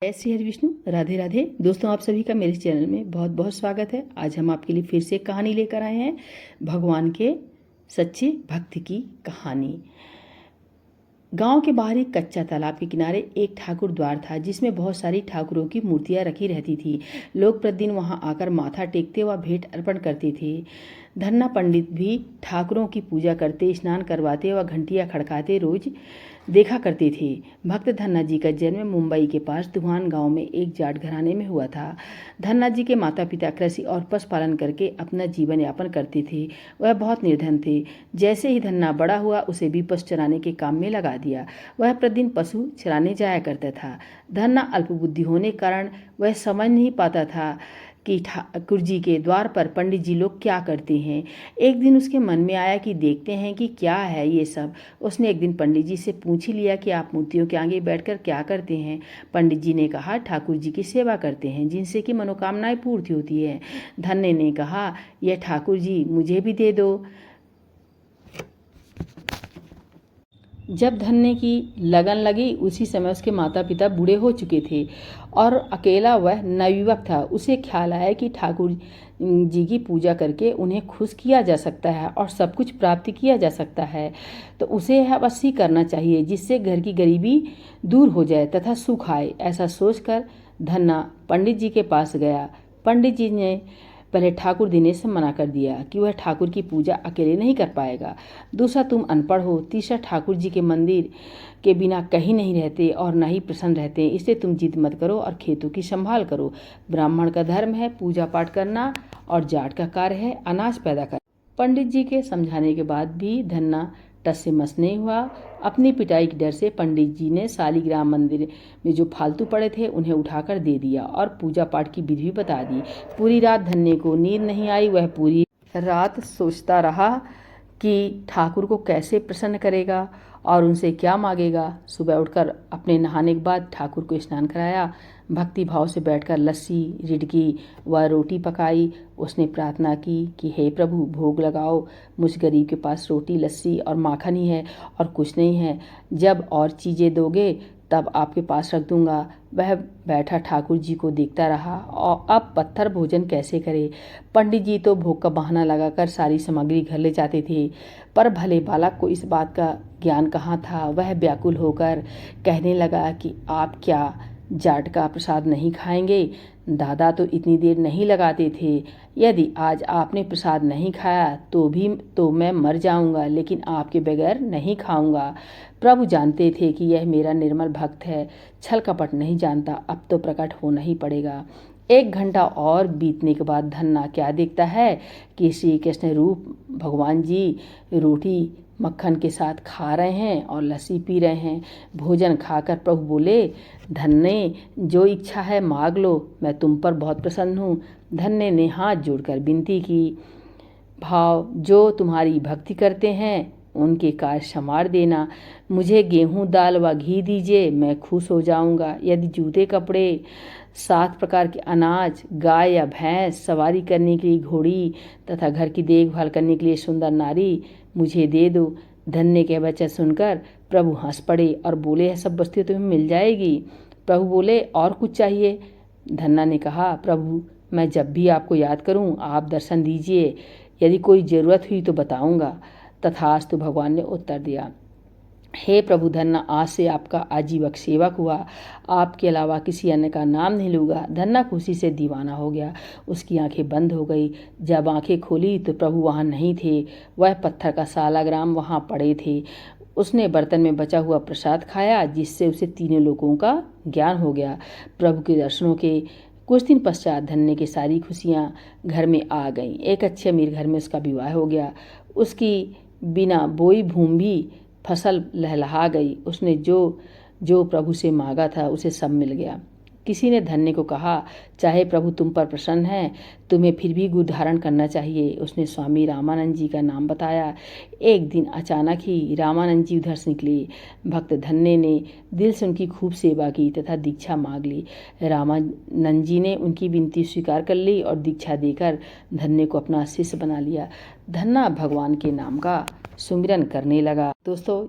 जय श्री हरि विष्णु, राधे राधे। दोस्तों, आप सभी का मेरे चैनल में बहुत बहुत स्वागत है। आज हम आपके लिए फिर से कहानी लेकर आए हैं, भगवान के सच्चे भक्त की कहानी। गांव के बाहर एक कच्चा तालाब के किनारे एक ठाकुर द्वार था, जिसमें बहुत सारी ठाकुरों की मूर्तियां रखी रहती थी। लोग प्रतिदिन वहां आकर माथा टेकते व भेंट अर्पण करते थे। धन्ना पंडित भी ठाकुरों की पूजा करते, स्नान करवाते व घंटियां खड़काते रोज देखा करते थे। भक्त धन्ना जी का जन्म मुंबई के पास दुहान गांव में एक जाट घराने में हुआ था। धन्ना जी के माता पिता कृषि और पशुपालन करके अपना जीवन यापन करते थे। वह बहुत निर्धन थे। जैसे ही धन्ना बड़ा हुआ, उसे भी पशु चराने के काम में लगा दिया। वह प्रतिदिन पशु चराने जाया करता था। धन्ना अल्पबुद्धि होने के कारण वह समझ नहीं पाता था कि ठाकुर जी के द्वार पर पंडित जी लोग क्या करते हैं। एक दिन उसके मन में आया कि देखते हैं कि क्या है ये सब। उसने एक दिन पंडित जी से पूछ ही लिया कि आप मूर्तियों के आगे बैठकर क्या करते हैं। पंडित जी ने कहा, ठाकुर जी की सेवा करते हैं, जिनसे कि मनोकामनाएं पूर्ति होती है। धन्य ने कहा, यह ठाकुर जी मुझे भी दे दो। जब धन्य की लगन लगी, उसी समय उसके माता पिता बूढ़े हो चुके थे और अकेला वह नवयुवक था। उसे ख्याल आया कि ठाकुर जी की पूजा करके उन्हें खुश किया जा सकता है और सब कुछ प्राप्त किया जा सकता है, तो उसे यह अवश्य करना चाहिए, जिससे घर की गरीबी दूर हो जाए तथा सुख आए। ऐसा सोचकर धन्ना पंडित जी के पास गया। पंडित जी ने पहले ठाकुर दिनेश से मना कर दिया कि वह ठाकुर की पूजा अकेले नहीं कर पाएगा। दूसरा, तुम अनपढ़ हो। तीसरा, ठाकुर जी के मंदिर के बिना कहीं नहीं रहते और न ही प्रसन्न रहते, इसलिए तुम जिद मत करो और खेतों की संभाल करो। ब्राह्मण का धर्म है पूजा पाठ करना और जाट का कार्य है अनाज पैदा करना। पंडित जी के समझाने के बाद भी धन्ना टस से मस नहीं हुआ। अपनी पिटाई के डर से पंडित जी ने शालिग्राम मंदिर में जो फालतू पड़े थे उन्हें उठाकर दे दिया और पूजा पाठ की विधि भी बता दी। पूरी रात धन्य को नींद नहीं आई। वह पूरी रात सोचता रहा कि ठाकुर को कैसे प्रसन्न करेगा और उनसे क्या मांगेगा। सुबह उठकर अपने नहाने के बाद ठाकुर को स्नान कराया। भक्ति भाव से बैठकर लस्सी, रिडकी व रोटी पकाई। उसने प्रार्थना की कि हे प्रभु, भोग लगाओ। मुझ गरीब के पास रोटी, लस्सी और माखन ही है और कुछ नहीं है। जब और चीज़ें दोगे तब आपके पास रख दूंगा। वह बैठा ठाकुर जी को देखता रहा और अब पत्थर भोजन कैसे करे। पंडित जी तो भोग का बहाना लगाकर सारी सामग्री घर ले जाते थे, पर भले बालक को इस बात का ज्ञान कहाँ था। वह व्याकुल होकर कहने लगा कि आप क्या जाट का प्रसाद नहीं खाएंगे? दादा तो इतनी देर नहीं लगाते थे। यदि आज आपने प्रसाद नहीं खाया तो मैं मर जाऊंगा, लेकिन आपके बगैर नहीं खाऊंगा। प्रभु जानते थे कि यह मेरा निर्मल भक्त है, छल कपट नहीं जानता। अब तो प्रकट होना ही पड़ेगा। 1 घंटा और बीतने के बाद धन्ना क्या देखता है कि श्री कृष्ण रूप भगवान जी रोटी मक्खन के साथ खा रहे हैं और लस्सी पी रहे हैं। भोजन खाकर प्रभु बोले, धन्य, जो इच्छा है मांग लो, मैं तुम पर बहुत प्रसन्न हूँ। धन्य ने हाथ जोड़कर विनती की, भाव जो तुम्हारी भक्ति करते हैं उनके कार्य संवार देना। मुझे गेहूँ, दाल व घी दीजिए, मैं खुश हो जाऊंगा। यदि जूते, कपड़े, 7 प्रकार के अनाज, गाय या भैंस, सवारी करने के लिए घोड़ी तथा घर की देखभाल करने के लिए सुंदर नारी मुझे दे दो। धन्य के वचन सुनकर प्रभु हंस पड़े और बोले, यह सब वस्तुएं तुम्हें मिल जाएगी। प्रभु बोले, और कुछ चाहिए? धन्ना ने कहा, प्रभु, मैं जब भी आपको याद करूं आप दर्शन दीजिए। यदि कोई ज़रूरत हुई तो बताऊंगा। तथास्तु, भगवान ने उत्तर दिया। हे प्रभु, धन्ना आज से आपका आजीवक सेवक हुआ। आपके अलावा किसी अन्य का नाम नहीं लूँगा। धन्ना खुशी से दीवाना हो गया। उसकी आंखें बंद हो गई। जब आंखें खोली तो प्रभु वहाँ नहीं थे। वह पत्थर का शालाग्राम वहाँ पड़े थे। उसने बर्तन में बचा हुआ प्रसाद खाया, जिससे उसे तीनों लोगों का ज्ञान हो गया। प्रभु के दर्शनों के कुछ दिन पश्चात धन्य की सारी खुशियाँ घर में आ गईं। एक अच्छे अमीर घर में उसका विवाह हो गया। उसकी बिना बोई भूमि भी फसल लहलहा गई। उसने जो प्रभु से मांगा था उसे सब मिल गया। किसी ने धन्य को कहा, चाहे प्रभु तुम पर प्रसन्न है, तुम्हें फिर भी गुरु धारण करना चाहिए। उसने स्वामी रामानंद जी का नाम बताया। एक दिन अचानक ही रामानंद जी उधर से निकले। भक्त धन्य ने दिल से उनकी खूब सेवा की तथा दीक्षा मांग ली। रामानंद जी ने उनकी विनती स्वीकार कर ली और दीक्षा देकर धन्य को अपना शिष्य बना लिया। धन्ना भगवान के नाम का सुमिरन करने लगा। दोस्तों,